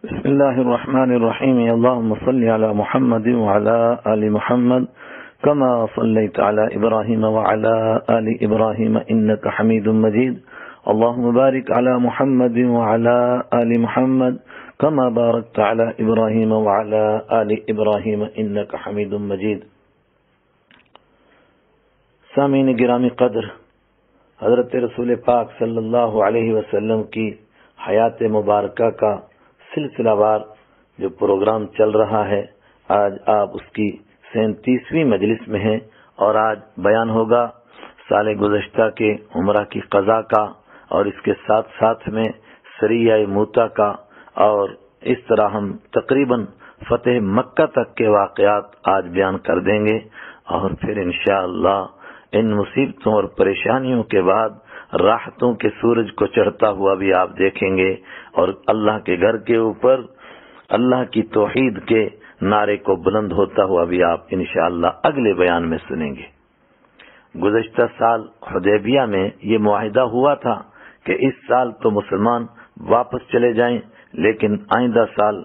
بسم الله الرحمن الرحيم. اللهم صل على محمد وعلى آل محمد كما صليت على إبراهيم وعلى آل إبراهيم إنك حميد مجيد. اللهم بارك على محمد وعلى آل محمد كما باركت على إبراهيم وعلى آل إبراهيم إنك حميد مجيد. سامعین گرامی قدر، حضرت رسول پاک صلی اللہ علیہ وسلم کی حیات مبارکہ کا سلسلہ وار جو پروگرام چل رہا ہے، آج آپ اس کی 37ویں مجلس میں ہیں اور آج بیان ہوگا سال گزشتہ کے عمرہ کی قضا کا اور اس کے ساتھ ساتھ میں سریہ موتا کا، اور اس طرح ہم تقریباً فتح مکہ تک کے واقعات آج بیان کر دیں گے، اور پھر انشاءاللہ ان مصیبتوں اور پریشانیوں کے بعد راحتوں کے سورج کو چڑھتا ہوا بھی آپ دیکھیں گے، اور اللہ کے گھر کے اوپر اللہ کی توحید کے نعرے کو بلند ہوتا ہوا بھی آپ انشاءاللہ اگلے بیان میں سنیں گے۔ گزشتہ سال حدیبیہ میں یہ معاہدہ ہوا تھا کہ اس سال تو مسلمان واپس چلے جائیں، لیکن آئندہ سال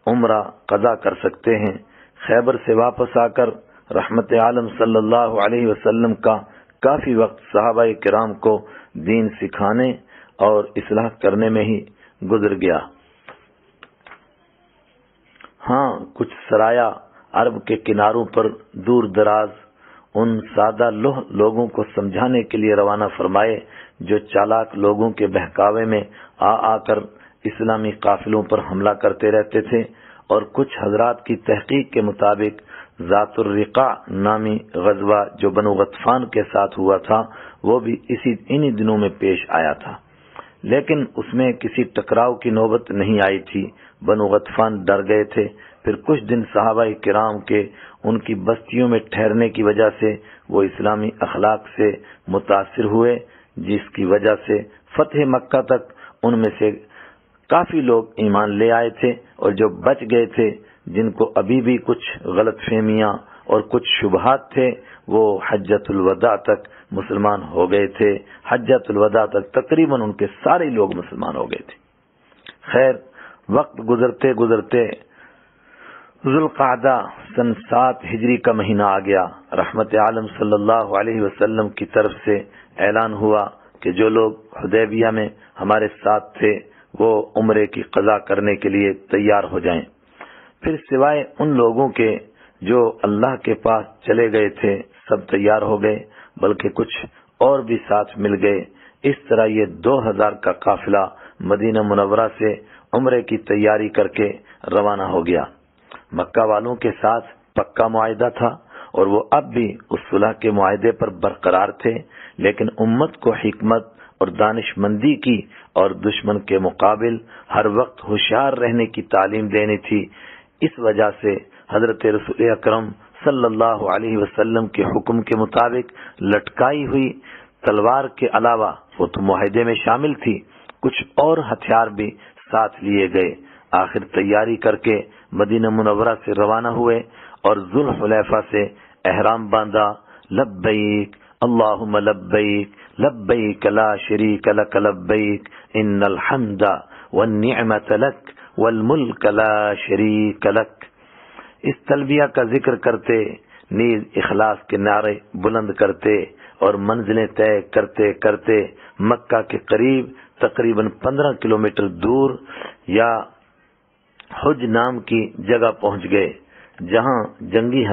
عمرہ قضا کر سکتے ہیں۔ خیبر سے واپس آ کر رحمت عالم صلی اللہ علیہ وسلم کا کافی وقت صحابہ کرام کو دین سکھانے اور اصلاح کرنے میں ہی گزر گیا۔ ہاں، کچھ سرایہ عرب کے کناروں پر دور دراز ان سادہ لوگوں کو سمجھانے کے لیے روانہ فرمائے جو چالاک لوگوں کے بہکاوے میں آ کر اسلامی قافلوں پر حملہ کرتے رہتے تھے، اور کچھ حضرات کی تحقیق کے مطابق ذات الرقاع نامی غزوہ جو بنو غطفان کے ساتھ ہوا تھا وہ بھی انہی دنوں میں پیش آیا تھا، لیکن اس میں کسی ٹکراؤ کی نوبت نہیں آئی تھی۔ بنو غطفان ڈر گئے تھے، پھر کچھ دن صحابہ کرام کے ان کی بستیوں میں ٹھہرنے کی وجہ سے وہ اسلامی اخلاق سے متاثر ہوئے، جس کی وجہ سے فتح مکہ تک ان میں سے کافی لوگ ایمان لے آئے تھے، اور جو بچ گئے تھے جن کو ابھی بھی کچھ غلط فہمیاں اور کچھ شبہات تھے وہ حجۃ الوداع تک مسلمان ہو گئے تھے۔ حجۃ الوداع تک تقریباً ان کے سارے لوگ مسلمان ہو گئے تھے۔ خیر، وقت گزرتے گزرتے ذوالقعدہ سن 7 ہجری کا مہینہ آ گیا۔ رحمت عالم صلی اللہ علیہ وسلم کی طرف سے اعلان ہوا کہ جو لوگ حدیبیہ میں ہمارے ساتھ تھے وہ عمرے کی قضا کرنے کے لیے تیار ہو جائیں۔ پھر سوائے ان لوگوں کے جو اللہ کے پاس چلے گئے تھے سب تیار ہو گئے، بلکہ کچھ اور بھی ساتھ مل گئے۔ اس طرح یہ 2000 کا قافلہ مدینہ منورہ سے عمرے کی تیاری کر کے روانہ ہو گیا۔ مکہ والوں کے ساتھ پکا معاہدہ تھا اور وہ اب بھی اس صلح کے معاہدے پر برقرار تھے، لیکن امت کو حکمت اور دانش مندی کی اور دشمن کے مقابل ہر وقت ہوشیار رہنے کی تعلیم دینی تھی۔ اس وجہ سے حضرت رسول اکرم صلی اللہ علیہ وسلم کے حکم کے مطابق لٹکائی ہوئی تلوار کے علاوہ وہ تو معاہدے میں شامل تھی، کچھ اور ہتھیار بھی ساتھ لیے گئے۔ آخر تیاری کر کے مدینہ منورہ سے روانہ ہوئے اور ذوالحلیفہ سے احرام باندھا۔ لبیک اللہم لبیک لبیک لا شریک لک لبیک ان الحمد والنعمت لک والملک لا شریک لک۔ اس تلبیہ کا ذکر کرتے نیز اخلاص کے نعرے بلند کرتے اور منزلیں طے کرتے کرتے مکہ کے قریب تقریباً 15 کلومیٹر دور یا حج نام کی جگہ پہنچ گئے، جہاں جنگی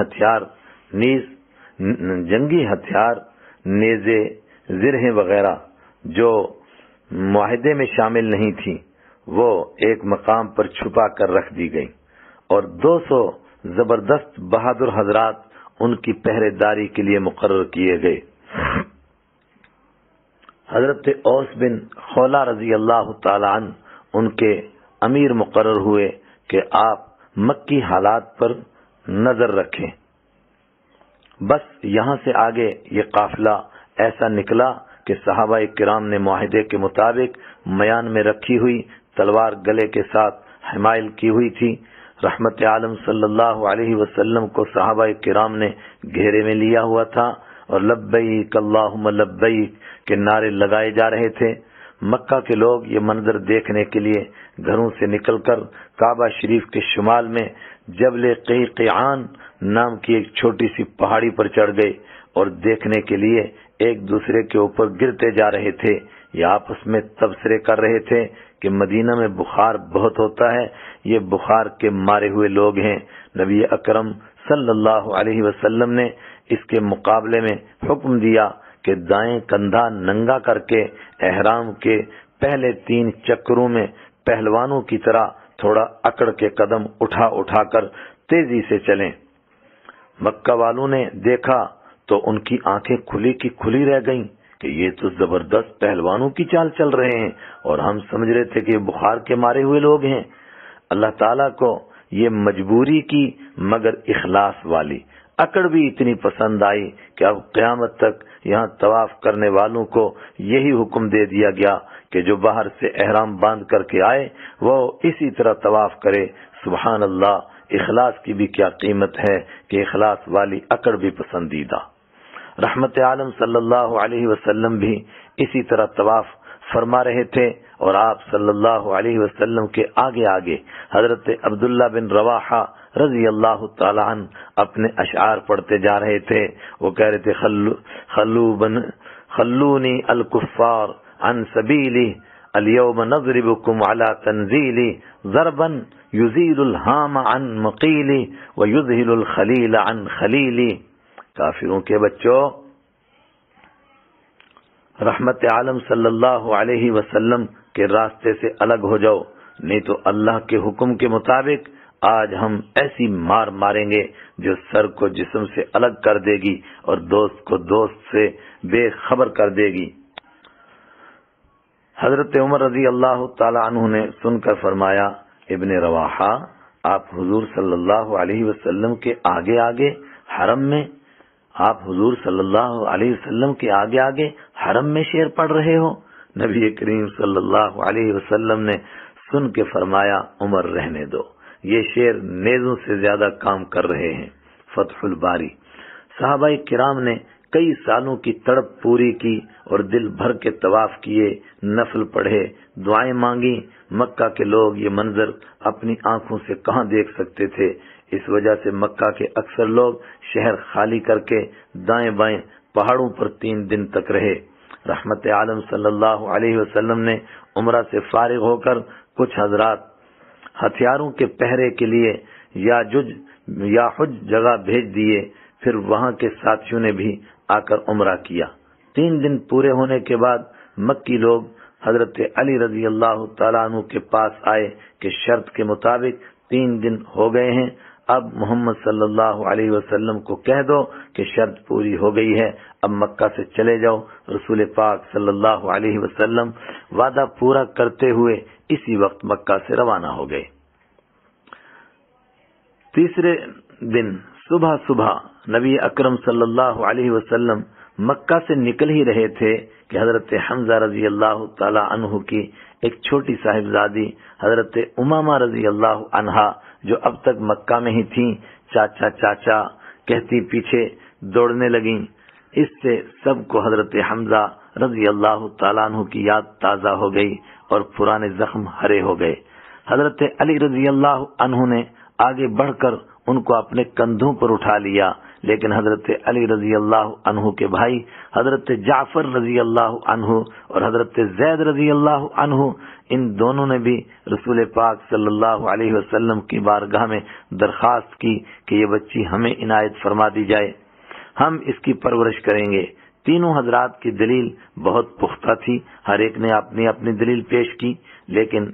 ہتھیار نیزے زرہیں وغیرہ جو معاہدے میں شامل نہیں تھی وہ ایک مقام پر چھپا کر رکھ دی گئی، اور 200 زبردست بہادر حضرات ان کی پہرے داری کے لیے مقرر کیے گئے۔ حضرت اوس بن خولہ رضی اللہ تعالی عنہ ان کے امیر مقرر ہوئے کہ آپ مکی حالات پر نظر رکھیں۔ بس یہاں سے آگے یہ قافلہ ایسا نکلا کہ صحابہ کرام نے معاہدے کے مطابق میان میں رکھی ہوئی تلوار گلے کے ساتھ حمائل کی ہوئی تھی۔ رحمت عالم صلی اللہ علیہ وسلم کو صحابہ کرام نے گھیرے میں لیا ہوا تھا اور لبیک اللہم لبیک کے نعرے لگائے جا رہے تھے۔ مکہ کے لوگ یہ منظر دیکھنے کے لیے گھروں سے نکل کر کعبہ شریف کے شمال میں جبل قیقیعان نام کی ایک چھوٹی سی پہاڑی پر چڑھ گئے اور دیکھنے کے لیے ایک دوسرے کے اوپر گرتے جا رہے تھے۔ یہ آپس میں تبصرے کر رہے تھے کہ مدینہ میں بخار بہت ہوتا ہے، یہ بخار کے مارے ہوئے لوگ ہیں۔ نبی اکرم صلی اللہ علیہ وسلم نے اس کے مقابلے میں حکم دیا کہ دائیں کندھا ننگا کر کے احرام کے پہلے 3 چکروں میں پہلوانوں کی طرح تھوڑا اکڑ کے قدم اٹھا اٹھا کر تیزی سے چلیں۔ مکہ والوں نے دیکھا تو ان کی آنکھیں کھلی کی کھلی رہ گئیں کہ یہ تو زبردست پہلوانوں کی چال چل رہے ہیں، اور ہم سمجھ رہے تھے کہ یہ بخار کے مارے ہوئے لوگ ہیں۔ اللہ تعالیٰ کو یہ مجبوری کی مگر اخلاص والی اکڑ بھی اتنی پسند آئی کہ اب قیامت تک یہاں طواف کرنے والوں کو یہی حکم دے دیا گیا کہ جو باہر سے احرام باندھ کر کے آئے وہ اسی طرح طواف کرے۔ سبحان اللہ، اخلاص کی بھی کیا قیمت ہے کہ اخلاص والی اکڑ بھی پسندیدہ۔ رحمت عالم صلی اللہ علیہ وسلم بھی اسی طرح طواف فرما رہے تھے، اور آپ صلی اللہ علیہ وسلم کے آگے آگے حضرت عبداللہ بن رواحہ رضی اللہ تعالی عنہ اپنے اشعار پڑھتے جا رہے تھے۔ وہ کہہ رہے تھے خلونی الکفار عن سبیلی اليوم نضربکم علی تنزیلی ضربا یزیل الہام عن مقیلی ویذہل الخلیل عن خلیلی۔ کافروں کے بچوں، رحمت عالم صلی اللہ علیہ وسلم کے راستے سے الگ ہو جاؤ، نہیں تو اللہ کے حکم کے مطابق آج ہم ایسی مار ماریں گے جو سر کو جسم سے الگ کر دے گی اور دوست کو دوست سے بے خبر کر دے گی۔ حضرت عمر رضی اللہ تعالی عنہ نے سن کر فرمایا، ابن رواحہ، آپ حضور صلی اللہ علیہ وسلم کے آگے آگے حرم میں، آپ حضور صلی اللہ علیہ وسلم کے آگے آگے حرم میں شعر پڑھ رہے ہو؟ نبی کریم صلی اللہ علیہ وسلم نے سن کے فرمایا، عمر رہنے دو، یہ شعر نیزوں سے زیادہ کام کر رہے ہیں۔ فتح الباری۔ صحابہ کرام نے کئی سالوں کی تڑپ پوری کی اور دل بھر کے طواف کیے، نفل پڑھے، دعائیں مانگی۔ مکہ کے لوگ یہ منظر اپنی آنکھوں سے کہاں دیکھ سکتے تھے، اس وجہ سے مکہ کے اکثر لوگ شہر خالی کر کے دائیں بائیں پہاڑوں پر 3 دن تک رہے۔ رحمت عالم صلی اللہ علیہ وسلم نے عمرہ سے فارغ ہو کر کچھ حضرات ہتھیاروں کے پہرے کے لیے یا حج جگہ بھیج دیے، پھر وہاں کے ساتھیوں نے بھی آ کر عمرہ کیا۔ 3 دن پورے ہونے کے بعد مکی لوگ حضرت علی رضی اللہ تعالیٰ عنہ کے پاس آئے کہ شرط کے مطابق 3 دن ہو گئے ہیں، اب محمد صلی اللہ علیہ وسلم کو کہہ دو کہ شرط پوری ہو گئی ہے، اب مکہ سے چلے جاؤ۔ رسول پاک صلی اللہ علیہ وسلم وعدہ پورا کرتے ہوئے اسی وقت مکہ سے روانہ ہو گئے۔ تیسرے دن صبح صبح نبی اکرم صلی اللہ علیہ وسلم مکہ سے نکل ہی رہے تھے کہ حضرت حمزہ رضی اللہ تعالی عنہ کی ایک چھوٹی صاحبزادی حضرت امامہ رضی اللہ عنہا، جو اب تک مکہ میں ہی تھیں، چاچا چاچا کہتی پیچھے دوڑنے لگیں۔ اس سے سب کو حضرت حمزہ رضی اللہ تعالیٰ عنہ کی یاد تازہ ہو گئی اور پرانے زخم ہرے ہو گئے۔ حضرت علی رضی اللہ عنہ نے آگے بڑھ کر ان کو اپنے کندھوں پر اٹھا لیا، لیکن حضرت علی رضی اللہ عنہ کے بھائی حضرت جعفر رضی اللہ عنہ اور حضرت زید رضی اللہ عنہ، ان دونوں نے بھی رسول پاک صلی اللہ علیہ وسلم کی بارگاہ میں درخواست کی کہ یہ بچی ہمیں عنایت فرما دی جائے، ہم اس کی پرورش کریں گے۔ تینوں حضرات کی دلیل بہت پختہ تھی، ہر ایک نے اپنی اپنی دلیل پیش کی، لیکن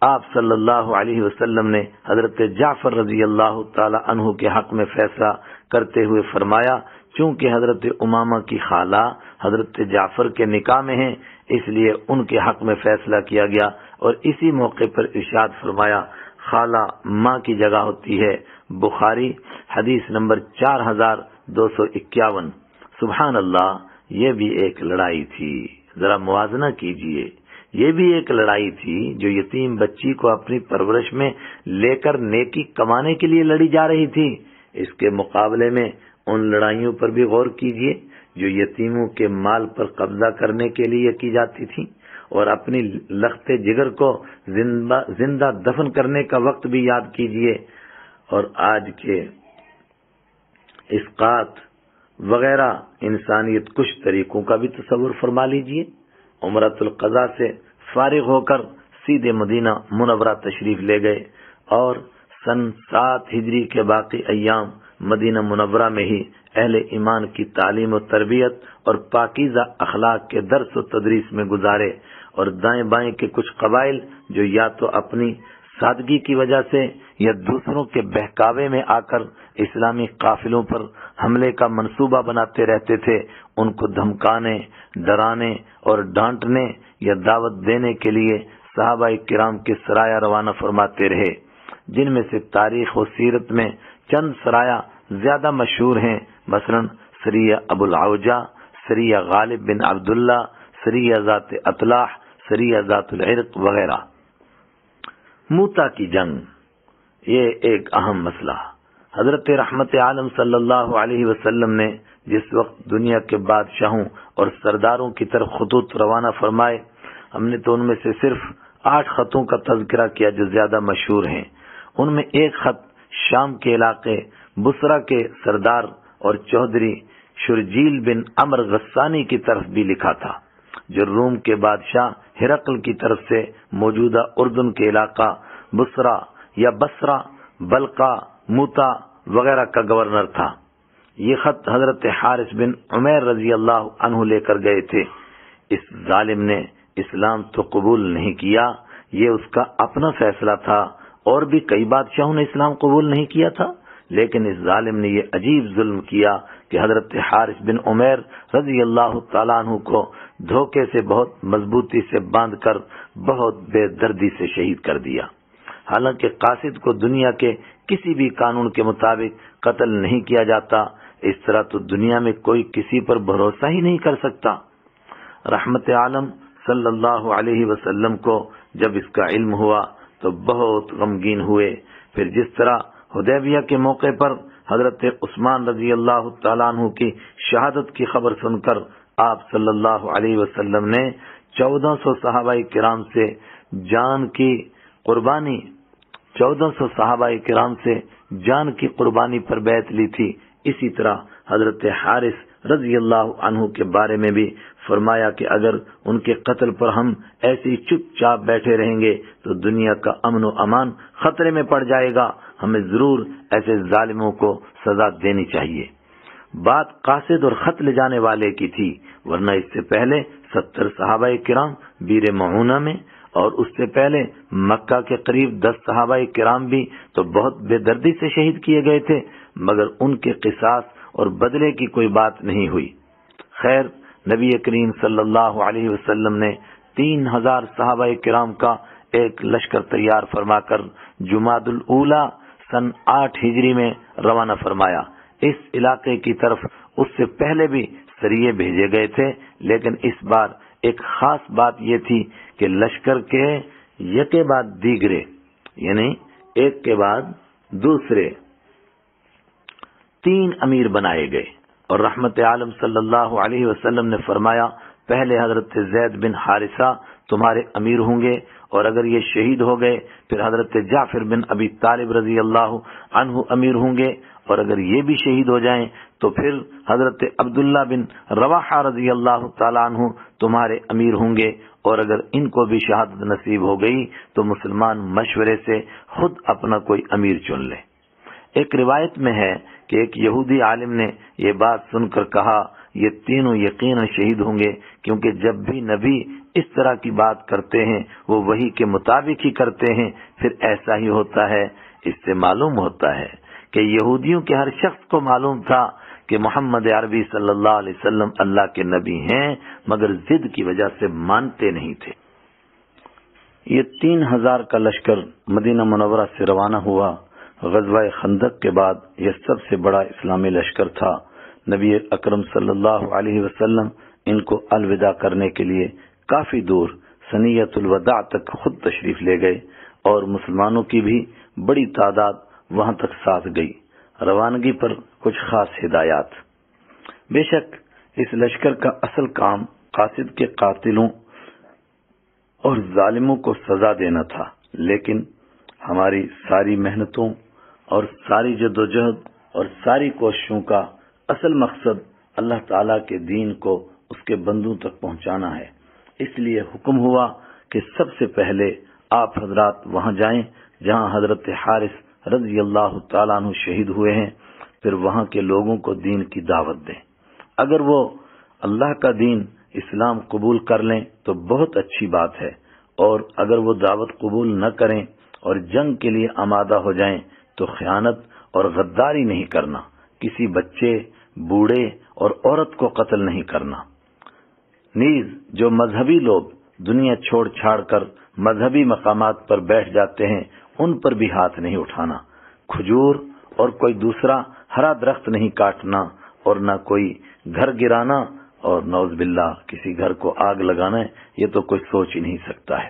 آپ صلی اللہ علیہ وسلم نے حضرت جعفر رضی اللہ تعالی عنہ کے حق میں فیصلہ کرتے ہوئے فرمایا، چونکہ حضرت امامہ کی خالہ حضرت جعفر کے نکاح میں ہیں، اس لیے ان کے حق میں فیصلہ کیا گیا، اور اسی موقع پر ارشاد فرمایا، خالہ ماں کی جگہ ہوتی ہے۔ بخاری حدیث نمبر 4251۔ سبحان اللہ، یہ بھی ایک لڑائی تھی، ذرا موازنہ کیجئے، یہ بھی ایک لڑائی تھی جو یتیم بچی کو اپنی پرورش میں لے کر نیکی کمانے کے لیے لڑی جا رہی تھی۔ اس کے مقابلے میں ان لڑائیوں پر بھی غور کیجئے جو یتیموں کے مال پر قبضہ کرنے کے لیے کی جاتی تھی، اور اپنی لخت جگر کو زندہ دفن کرنے کا وقت بھی یاد کیجئے، اور آج کے اسقاط وغیرہ انسانیت کش طریقوں کا بھی تصور فرما لیجئے۔ عمرۃ القضاء سے فارغ ہو کر سیدھے مدینہ منورہ تشریف لے گئے، اور سن 7 ہجری کے باقی ایام مدینہ منورہ میں ہی اہل ایمان کی تعلیم و تربیت اور پاکیزہ اخلاق کے درس و تدریس میں گزارے، اور دائیں بائیں کے کچھ قبائل جو یا تو اپنی سادگی کی وجہ سے یا دوسروں کے بہکاوے میں آ کر اسلامی قافلوں پر حملے کا منصوبہ بناتے رہتے تھے، ان کو دھمکانے، ڈرانے اور ڈانٹنے یا دعوت دینے کے لیے صحابہ کرام کے سرایہ روانہ فرماتے رہے، جن میں سے تاریخ و سیرت میں چند سرایہ زیادہ مشہور ہیں، مثلا سریہ ابو العوجہ، سریہ غالب بن عبداللہ، سریہ ذات اطلاح، سریہ ذات العرق وغیرہ۔ موتا کی جنگ یہ ایک اہم مسئلہ۔ حضرت رحمت عالم صلی اللہ علیہ وسلم نے جس وقت دنیا کے بادشاہوں اور سرداروں کی طرف خطوط روانہ فرمائے، ہم نے تو ان میں سے صرف 8 خطوں کا تذکرہ کیا جو زیادہ مشہور ہیں۔ ان میں ایک خط شام کے علاقے بصرہ کے سردار اور چودھری شرجیل بن عمر غسانی کی طرف بھی لکھا تھا، جو روم کے بادشاہ ہرقل کی طرف سے موجودہ اردن کے علاقہ بصرہ یا بصرہ، بلقا، موتا وغیرہ کا گورنر تھا۔ یہ خط حضرت حارث بن عمیر رضی اللہ عنہ لے کر گئے تھے۔ اس ظالم نے اسلام تو قبول نہیں کیا، یہ اس کا اپنا فیصلہ تھا، اور بھی کئی بادشاہوں نے اسلام قبول نہیں کیا تھا، لیکن اس ظالم نے یہ عجیب ظلم کیا کہ حضرت حارث بن عمیر رضی اللہ تعالیٰ عنہ کو دھوکے سے بہت مضبوطی سے باندھ کر بہت بے دردی سے شہید کر دیا۔ حالانکہ قاصد کو دنیا کے کسی بھی قانون کے مطابق قتل نہیں کیا جاتا، اس طرح تو دنیا میں کوئی کسی پر بھروسہ ہی نہیں کر سکتا۔ رحمت عالم صلی اللہ علیہ وسلم کو جب اس کا علم ہوا تو بہت غمگین ہوئے۔ پھر جس طرح حدیبیہ کے موقع پر حضرت عثمان رضی اللہ تعالیٰ عنہ کی شہادت کی خبر سن کر آپ صلی اللہ علیہ وسلم نے 1400 صحابہ کرام سے جان کی قربانی پر بیعت لی تھی، اسی طرح حضرت حارث رضی اللہ عنہ کے بارے میں بھی فرمایا کہ اگر ان کے قتل پر ہم ایسی چپ چاپ بیٹھے رہیں گے تو دنیا کا امن و امان خطرے میں پڑ جائے گا، ہمیں ضرور ایسے ظالموں کو سزا دینی چاہیے۔ بات قاصد اور خط لے جانے والے کی تھی، ورنہ اس سے پہلے 70 صحابہ کرام بیر معونہ میں، اور اس سے پہلے مکہ کے قریب 10 صحابہ کرام بھی تو بہت بے دردی سے شہید کیے گئے تھے، مگر ان کے قصاص اور بدلے کی کوئی بات نہیں ہوئی۔ خیر، نبی کریم صلی اللہ علیہ وسلم نے 3000 صحابہ کرام کا ایک لشکر تیار فرما کر جمادی الاولیٰ سن 8 ہجری میں روانہ فرمایا۔ اس علاقے کی طرف اس سے پہلے بھی سریے بھیجے گئے تھے، لیکن اس بار ایک خاص بات یہ تھی کہ لشکر کے یکے بعد دیگرے، یعنی ایک کے بعد دوسرے 3 امیر بنائے گئے، اور رحمت عالم صلی اللہ علیہ وسلم نے فرمایا پہلے حضرت زید بن حارثہ تمہارے امیر ہوں گے، اور اگر یہ شہید ہو گئے پھر حضرت جعفر بن ابی طالب رضی اللہ عنہ امیر ہوں گے، اور اگر یہ بھی شہید ہو جائیں تو پھر حضرت عبداللہ بن رواحہ رضی اللہ تعالیٰ عنہ تمہارے امیر ہوں گے، اور اگر ان کو بھی شہادت نصیب ہو گئی تو مسلمان مشورے سے خود اپنا کوئی امیر چن لے۔ ایک روایت میں ہے کہ ایک یہودی عالم نے یہ بات سن کر کہا یہ تینوں یقیناً شہید ہوں گے، کیونکہ جب بھی نبی اس طرح کی بات کرتے ہیں وہ وحی کے مطابق ہی کرتے ہیں، پھر ایسا ہی ہوتا ہے۔ اس سے معلوم ہوتا ہے کہ یہودیوں کے ہر شخص کو معلوم تھا کہ محمد عربی صلی اللہ علیہ وسلم اللہ کے نبی ہیں، مگر ضد کی وجہ سے مانتے نہیں تھے۔ یہ 3000 کا لشکر مدینہ منورہ سے روانہ ہوا۔ غزوہ خندق کے بعد یہ سب سے بڑا اسلامی لشکر تھا۔ نبی اکرم صلی اللہ علیہ وسلم ان کو الوداع کرنے کے لیے کافی دور ثنیۃ الوداع تک خود تشریف لے گئے، اور مسلمانوں کی بھی بڑی تعداد وہاں تک ساتھ گئی۔ روانگی پر کچھ خاص ہدایات۔ بے شک اس لشکر کا اصل کام قاصد کے قاتلوں اور ظالموں کو سزا دینا تھا، لیکن ہماری ساری محنتوں اور ساری جدوجہد اور ساری کوششوں کا اصل مقصد اللہ تعالیٰ کے دین کو اس کے بندوں تک پہنچانا ہے۔ اس لیے حکم ہوا کہ سب سے پہلے آپ حضرات وہاں جائیں جہاں حضرت حارث رضی اللہ تعالیٰ عنہ شہید ہوئے ہیں، پھر وہاں کے لوگوں کو دین کی دعوت دیں۔ اگر وہ اللہ کا دین اسلام قبول کر لیں تو بہت اچھی بات ہے، اور اگر وہ دعوت قبول نہ کریں اور جنگ کے لیے آمادہ ہو جائیں تو خیانت اور غداری نہیں کرنا، کسی بچے، بوڑھے اور عورت کو قتل نہیں کرنا۔ نیز جو مذہبی لوگ دنیا چھوڑ چھاڑ کر مذہبی مقامات پر بیٹھ جاتے ہیں ان پر بھی ہاتھ نہیں اٹھانا، کھجور اور کوئی دوسرا ہرا درخت نہیں کاٹنا، اور نہ کوئی گھر گرانا، اور نعوذ باللہ کسی گھر کو آگ لگانا ہے، یہ تو کوئی سوچ ہی نہیں سکتا ہے۔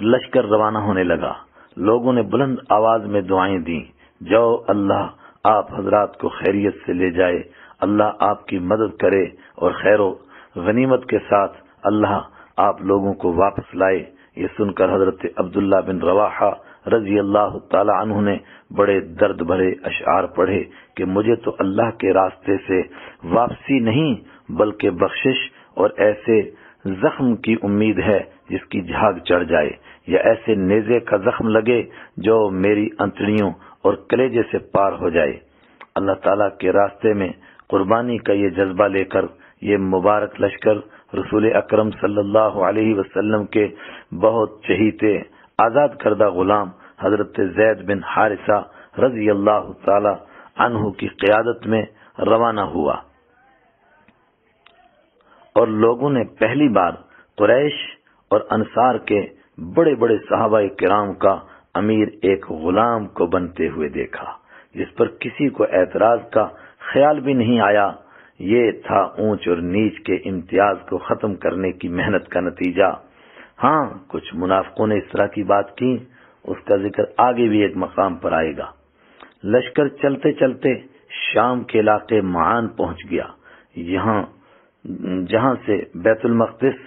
لشکر روانہ ہونے لگا، لوگوں نے بلند آواز میں دعائیں دیں، جاؤ اللہ آپ حضرات کو خیریت سے لے جائے، اللہ آپ کی مدد کرے اور خیر و غنیمت کے ساتھ اللہ آپ لوگوں کو واپس لائے۔ یہ سن کر حضرت عبداللہ بن رواحہ رضی اللہ تعالی عنہ نے بڑے درد بھرے اشعار پڑھے کہ مجھے تو اللہ کے راستے سے واپسی نہیں بلکہ بخشش اور ایسے زخم کی امید ہے جس کی جھاگ چڑھ جائے، یا ایسے نیزے کا زخم لگے جو میری انتڑیوں اور کلیجے سے پار ہو جائے۔ اللہ تعالیٰ کے راستے میں قربانی کا یہ جذبہ لے کر یہ مبارک لشکر رسول اکرم صلی اللہ علیہ وسلم کے بہت چہیتے آزاد کردہ غلام حضرت زید بن حارثہ رضی اللہ تعالی عنہ کی قیادت میں روانہ ہوا، اور لوگوں نے پہلی بار قریش اور انصار کے بڑے بڑے صحابہ کرام کا امیر ایک غلام کو بنتے ہوئے دیکھا جس پر کسی کو اعتراض کا خیال بھی نہیں آیا۔ یہ تھا اونچ اور نیچ کے امتیاز کو ختم کرنے کی محنت کا نتیجہ۔ ہاں، کچھ منافقوں نے اس طرح کی بات کی، اس کا ذکر آگے بھی ایک مقام پر آئے گا۔ لشکر چلتے چلتے شام کے علاقے معان پہنچ گیا، جہاں سے بیت المقدس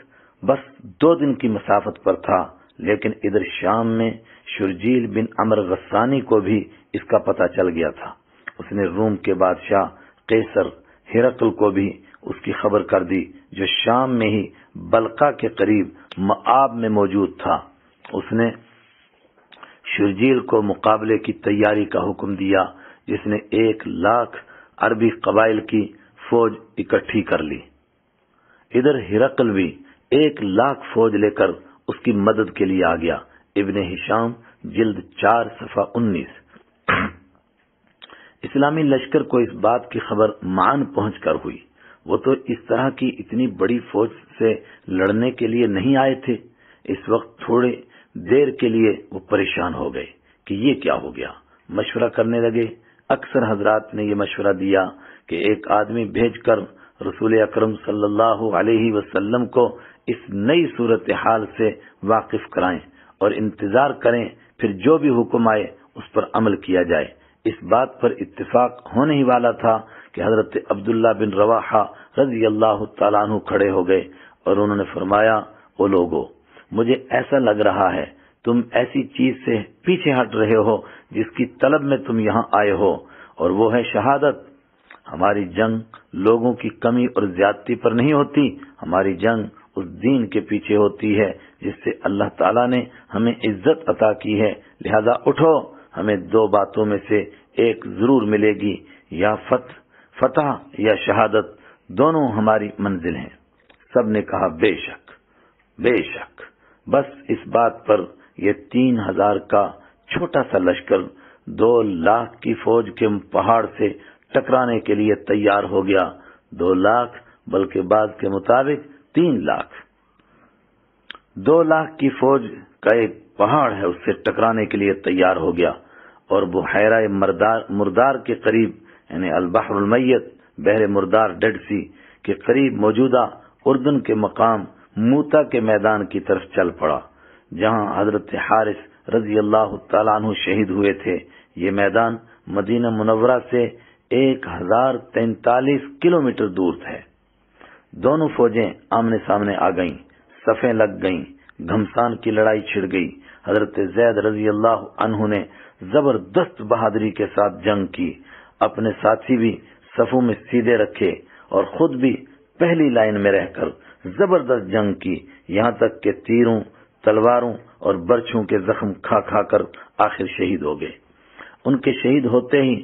بس 2 دن کی مسافت پر تھا، لیکن ادھر شام میں شرجیل بن عمر غسانی کو بھی اس کا پتہ چل گیا تھا۔ اس نے روم کے بادشاہ قیصر ہرقل کو بھی اس کی خبر کر دی، جو شام میں ہی بلقا کے قریب مآب میں موجود تھا۔ اس نے شرجیل کو مقابلے کی تیاری کا حکم دیا، جس نے 1,00,000 عربی قبائل کی فوج اکٹھی کر لی۔ ادھر ہرقل بھی 1,00,000 فوج لے کر اس کی مدد کے لیے آ گیا۔ ابن ہشام جلد 4 صفحہ 19۔ اسلامی لشکر کو اس بات کی خبر معان پہنچ کر ہوئی، وہ تو اس طرح کی اتنی بڑی فوج سے لڑنے کے لیے نہیں آئے تھے۔ اس وقت تھوڑی دیر کے لیے وہ پریشان ہو گئے کہ یہ کیا ہو گیا، مشورہ کرنے لگے۔ اکثر حضرات نے یہ مشورہ دیا کہ ایک آدمی بھیج کر رسول اکرم صلی اللہ علیہ وسلم کو اس نئی صورتحال سے واقف کرائیں اور انتظار کریں، پھر جو بھی حکم آئے اس پر عمل کیا جائے۔ اس بات پر اتفاق ہونے ہی والا تھا کہ حضرت عبداللہ بن رواحہ رضی اللہ تعالیٰ عنہ کھڑے ہو گئے اور انہوں نے فرمایا، او لوگو، مجھے ایسا لگ رہا ہے تم ایسی چیز سے پیچھے ہٹ رہے ہو جس کی طلب میں تم یہاں آئے ہو، اور وہ ہے شہادت۔ ہماری جنگ لوگوں کی کمی اور زیادتی پر نہیں ہوتی، ہماری جنگ اس دین کے پیچھے ہوتی ہے جس سے اللہ تعالیٰ نے ہمیں عزت عطا کی ہے۔ لہذا اٹھو، ہمیں 2 باتوں میں سے ایک ضرور ملے گی، یا فتح یا شہادت، دونوں ہماری منزل ہیں۔ سب نے کہا بے شک بے شک۔ بس اس بات پر یہ 3,000 کا چھوٹا سا لشکر 2,00,000 کی فوج کے پہاڑ سے ٹکرانے کے لیے تیار ہو گیا۔ 2,00,000 بلکہ بعض کے مطابق 3,00,000۔ 2,00,000 کی فوج کا ایک پہاڑ ہے، اس سے ٹکرانے کے لیے تیار ہو گیا، اور بحیرہ مردار کے قریب، یعنی البحر المیت، بحر مردار ڈیڈ سی کے قریب موجودہ اردن کے مقام موتا کے میدان کی طرف چل پڑا، جہاں حضرت حارث رضی اللہ تعالیٰ عنہ شہید ہوئے تھے۔ یہ میدان مدینہ منورہ سے 1,043 کلومیٹر دور ہے۔ دونوں فوجیں آمنے سامنے آ گئیں، صفیں لگ گئیں، گھمسان کی لڑائی چھڑ گئی۔ حضرت زید رضی اللہ عنہ نے زبردست بہادری کے ساتھ جنگ کی، اپنے ساتھی بھی صفوں میں سیدھے رکھے اور خود بھی پہلی لائن میں رہ کر زبردست جنگ کی، یہاں تک کہ تیروں، تلواروں اور برچھوں کے زخم کھا کھا کر آخر شہید ہو گئے۔ ان کے شہید ہوتے ہی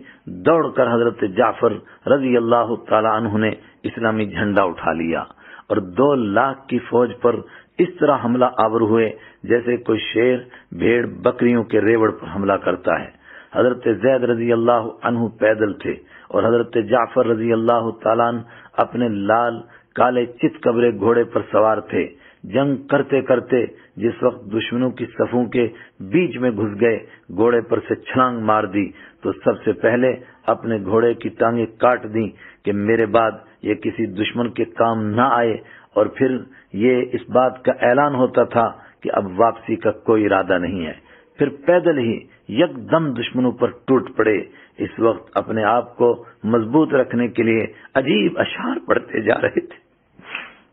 دوڑ کر حضرت جعفر رضی اللہ تعالی عنہ نے اسلامی جھنڈا اٹھا لیا اور 2 لاکھ کی فوج پر اس طرح حملہ آور ہوئے جیسے کوئی شیر بھیڑ بکریوں کے ریوڑ پر حملہ کرتا ہے۔ حضرت زید رضی اللہ عنہ پیدل تھے اور حضرت جعفر رضی اللہ تعالیٰ عنہ اپنے لال کالے چت کبرے گھوڑے پر سوار تھے۔ جنگ کرتے کرتے جس وقت دشمنوں کی صفوں کے بیچ میں گھس گئے، گھوڑے پر سے چھلانگ مار دی تو سب سے پہلے اپنے گھوڑے کی ٹانگیں کاٹ دیں کہ میرے بعد یہ کسی دشمن کے کام نہ آئے، اور پھر یہ اس بات کا اعلان ہوتا تھا کہ اب واپسی کا کوئی ارادہ نہیں ہے۔ پھر پیدل ہی یک دم دشمنوں پر ٹوٹ پڑے۔ اس وقت اپنے آپ کو مضبوط رکھنے کے لیے عجیب اشعار پڑھتے جا رہے تھے۔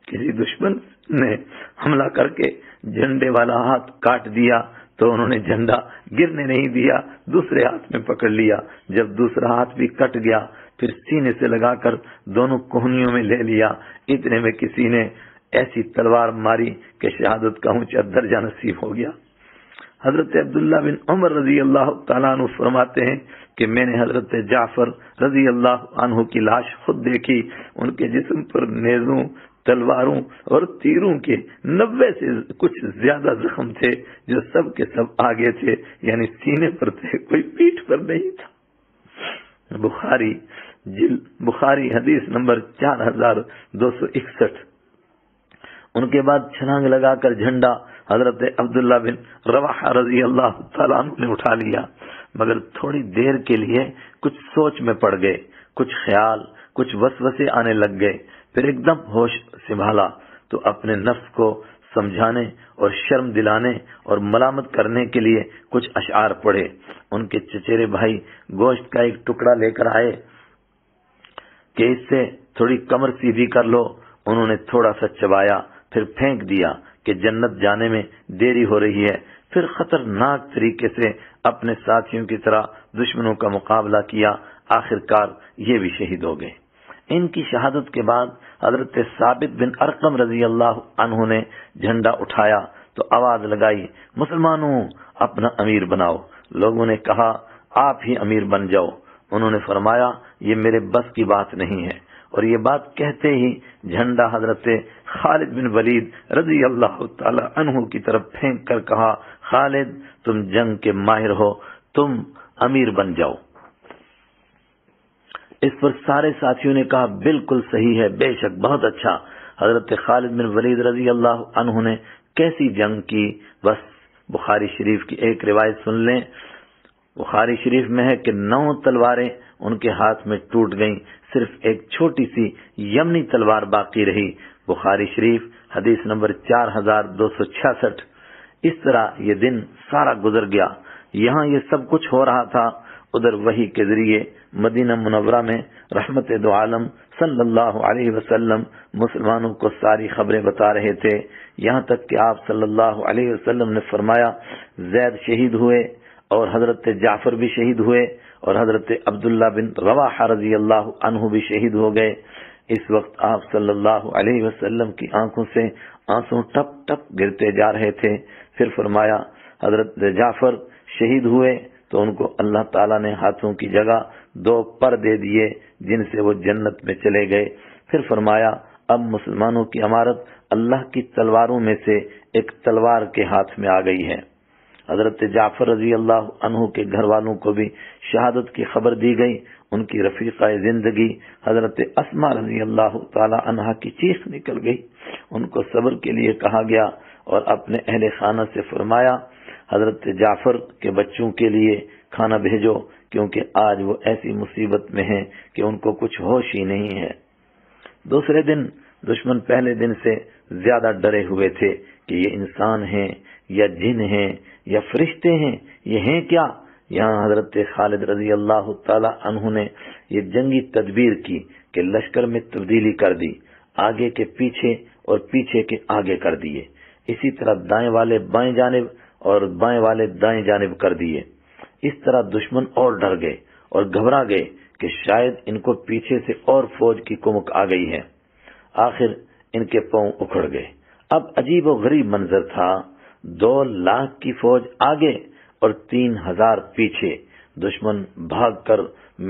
کسی دشمن نے حملہ کر کے جھنڈے والا ہاتھ کاٹ دیا تو انہوں نے جھنڈا گرنے نہیں دیا، دوسرے ہاتھ میں پکڑ لیا۔ جب دوسرا ہاتھ بھی کٹ گیا پھر سینے سے لگا کر دونوں کوہنیوں میں لے لیا۔ اتنے میں کسی نے ایسی تلوار ماری کہ شہادت کا اونچا درجہ نصیب ہو گیا۔ حضرت عبداللہ بن عمر رضی اللہ تعالیٰ عنہ فرماتے ہیں کہ میں نے حضرت جعفر رضی اللہ عنہ کی لاش خود دیکھی۔ ان کے جسم پر نیزوں، تلواروں اور تیروں کے 90 سے کچھ زیادہ زخم تھے، جو سب کے سب آگے تھے، یعنی سینے پر تھے، کوئی پیٹھ پر نہیں تھا۔ بخاری حدیث نمبر 4261۔ ان کے بعد چھلانگ لگا کر جھنڈا حضرت عبداللہ بن رواحہ رضی اللہ تعالیٰ عنہ نے اٹھا لیا، مگر تھوڑی دیر کے لیے کچھ سوچ میں پڑ گئے، کچھ خیال، کچھ وسوسے آنے لگ گئے۔ پھر ایک دم ہوش سنبھالا تو اپنے نفس کو سمجھانے اور شرم دلانے اور ملامت کرنے کے لیے کچھ اشعار پڑھے۔ ان کے چچیرے بھائی گوشت کا ایک ٹکڑا لے کر آئے کہ اس سے تھوڑی کمر سیدھی کر لو۔ انہوں نے تھوڑا سا چبایا، پھر پھینک دیا کہ جنت جانے میں دیری ہو رہی ہے۔ پھر خطرناک طریقے سے اپنے ساتھیوں کی طرح دشمنوں کا مقابلہ کیا۔ آخر کار یہ بھی شہید ہو گئے۔ ان کی شہادت کے بعد حضرت ثابت بن ارقم رضی اللہ عنہ نے جھنڈا اٹھایا تو آواز لگائی، مسلمانوں اپنا امیر بناؤ۔ لوگوں نے کہا آپ ہی امیر بن جاؤ۔ انہوں نے فرمایا یہ میرے بس کی بات نہیں ہے، اور یہ بات کہتے ہی جھنڈا حضرت خالد بن ولید رضی اللہ تعالی عنہ کی طرف پھینک کر کہا، خالد تم جنگ کے ماہر ہو، تم امیر بن جاؤ۔ اس پر سارے ساتھیوں نے کہا بالکل صحیح ہے، بے شک بہت اچھا۔ حضرت خالد بن ولید رضی اللہ عنہ نے کیسی جنگ کی، بس بخاری شریف کی ایک روایت سن لیں۔ بخاری شریف میں ہے کہ 9 تلواریں ان کے ہاتھ میں ٹوٹ گئیں، صرف ایک چھوٹی سی یمنی تلوار باقی رہی۔ بخاری شریف حدیث نمبر 4266۔ اس طرح یہ دن سارا گزر گیا۔ یہاں یہ سب کچھ ہو رہا تھا، ادھر وحی کے ذریعے مدینہ منورہ میں رحمت دو عالم صلی اللہ علیہ وسلم مسلمانوں کو ساری خبریں بتا رہے تھے، یہاں تک کہ آپ صلی اللہ علیہ وسلم نے فرمایا زید شہید ہوئے اور حضرت جعفر بھی شہید ہوئے اور حضرت عبداللہ بن رواحہ رضی اللہ عنہ بھی شہید ہو گئے۔ اس وقت آپ صلی اللہ علیہ وسلم کی آنکھوں سے آنسو ٹپ ٹپ گرتے جا رہے تھے۔ پھر فرمایا حضرت جعفر شہید ہوئے تو ان کو اللہ تعالیٰ نے ہاتھوں کی جگہ 2 پر دے دیے جن سے وہ جنت میں چلے گئے۔ پھر فرمایا اب مسلمانوں کی امارت اللہ کی تلواروں میں سے ایک تلوار کے ہاتھ میں آ گئی ہے۔ حضرت جعفر رضی اللہ عنہ کے گھر والوں کو بھی شہادت کی خبر دی گئی۔ ان کی رفیقہ زندگی حضرت اسماء رضی اللہ تعالی عنہا کی چیخ نکل گئی۔ ان کو صبر کے لیے کہا گیا اور اپنے اہل خانہ سے فرمایا حضرت جعفر کے بچوں کے لیے کھانا بھیجو، کیونکہ آج وہ ایسی مصیبت میں ہیں کہ ان کو کچھ ہوش ہی نہیں ہے۔ دوسرے دن دشمن پہلے دن سے زیادہ ڈرے ہوئے تھے کہ یہ انسان ہیں یا جن ہیں یا فرشتے ہیں، یہ ہیں کیا؟ یہاں حضرت خالد رضی اللہ تعالی عنہ نے یہ جنگی تدبیر کی کہ لشکر میں تبدیلی کر دی، آگے کے پیچھے اور پیچھے کے آگے کر دیے۔ اسی طرح دائیں والے بائیں جانب اور بائیں والے دائیں جانب کر دیے۔ اس طرح دشمن اور ڈر گئے اور گھبرا گئے کہ شاید ان کو پیچھے سے اور فوج کی کمک آ گئی ہے۔ آخر ان کے پاؤں اکھڑ گئے۔ اب عجیب و غریب منظر تھا، 2 لاکھ کی فوج آگے اور 3000 پیچھے۔ دشمن بھاگ کر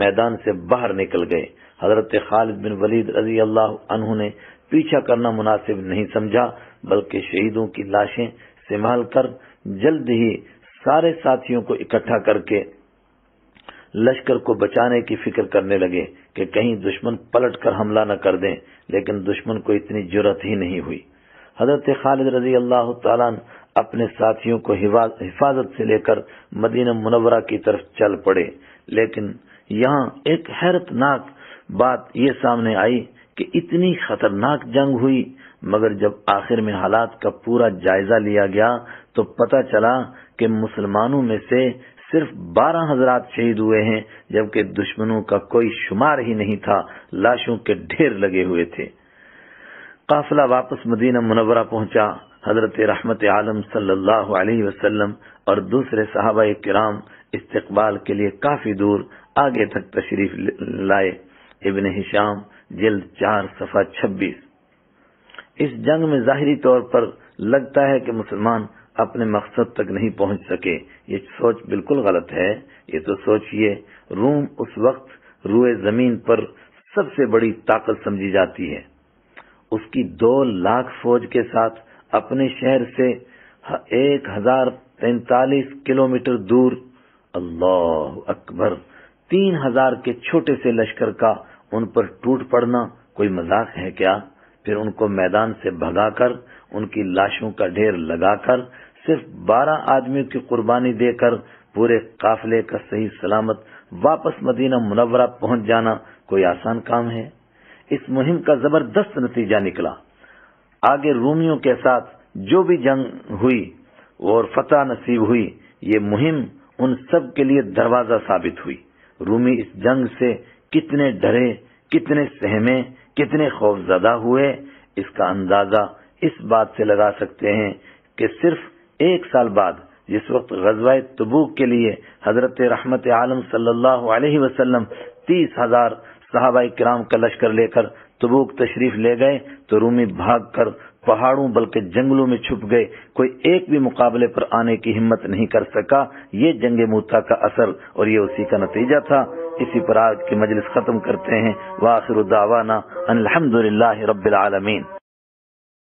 میدان سے باہر نکل گئے۔ حضرت خالد بن ولید رضی اللہ عنہ نے پیچھا کرنا مناسب نہیں سمجھا، بلکہ شہیدوں کی لاشیں سنبھال کر جلد ہی سارے ساتھیوں کو اکٹھا کر کے لشکر کو بچانے کی فکر کرنے لگے کہ کہیں دشمن پلٹ کر حملہ نہ کر دیں، لیکن دشمن کو اتنی جرأت ہی نہیں ہوئی۔ حضرت خالد رضی اللہ تعالیٰ اپنے ساتھیوں کو حفاظت سے لے کر مدینہ منورہ کی طرف چل پڑے، لیکن یہاں ایک حیرت ناک بات یہ سامنے آئی کہ اتنی خطرناک جنگ ہوئی، مگر جب آخر میں حالات کا پورا جائزہ لیا گیا تو پتہ چلا کہ مسلمانوں میں سے صرف 12 حضرات شہید ہوئے ہیں، جبکہ دشمنوں کا کوئی شمار ہی نہیں تھا، لاشوں کے ڈھیر لگے ہوئے تھے۔ قافلہ واپس مدینہ منورہ پہنچا۔ حضرت رحمت عالم صلی اللہ علیہ وسلم اور دوسرے صحابہ کرام استقبال کے لیے کافی دور آگے تک تشریف لائے۔ ابن ہشام جلد 4 صفحہ 26۔ اس جنگ میں ظاہری طور پر لگتا ہے کہ مسلمان اپنے مقصد تک نہیں پہنچ سکے۔ یہ سوچ بالکل غلط ہے۔ یہ تو سوچئے، روم اس وقت روئے زمین پر سب سے بڑی طاقت سمجھی جاتی ہے۔ اس کی 2 لاکھ فوج کے ساتھ اپنے شہر سے 1043 کلومیٹر دور، اللہ اکبر، 3000 کے چھوٹے سے لشکر کا ان پر ٹوٹ پڑنا کوئی مذاق ہے کیا؟ پھر ان کو میدان سے بھگا کر، ان کی لاشوں کا ڈھیر لگا کر، صرف 12 آدمیوں کی قربانی دے کر پورے قافلے کا صحیح سلامت واپس مدینہ منورہ پہنچ جانا کوئی آسان کام ہے؟ اس مہم کا زبردست نتیجہ نکلا۔ آگے رومیوں کے ساتھ جو بھی جنگ ہوئی اور فتح نصیب ہوئی، یہ مہم ان سب کے لیے دروازہ ثابت ہوئی۔ رومی اس جنگ سے کتنے ڈرے، کتنے سہمے، کتنے خوف زدہ ہوئے، اس کا اندازہ اس بات سے لگا سکتے ہیں کہ صرف 1 سال بعد، جس وقت غزوہ تبوک کے لیے حضرت رحمت عالم صلی اللہ علیہ وسلم 30,000 صحابہ کرام کا لشکر لے کر تبوک تشریف لے گئے تو رومی بھاگ کر پہاڑوں بلکہ جنگلوں میں چھپ گئے۔ کوئی ایک بھی مقابلے پر آنے کی ہمت نہیں کر سکا۔ یہ جنگ موتا کا اثر اور یہ اسی کا نتیجہ تھا۔ اسی پر آج کی مجلس ختم کرتے ہیں۔ وآخر دعوانا ان الحمدللہ رب العالمین۔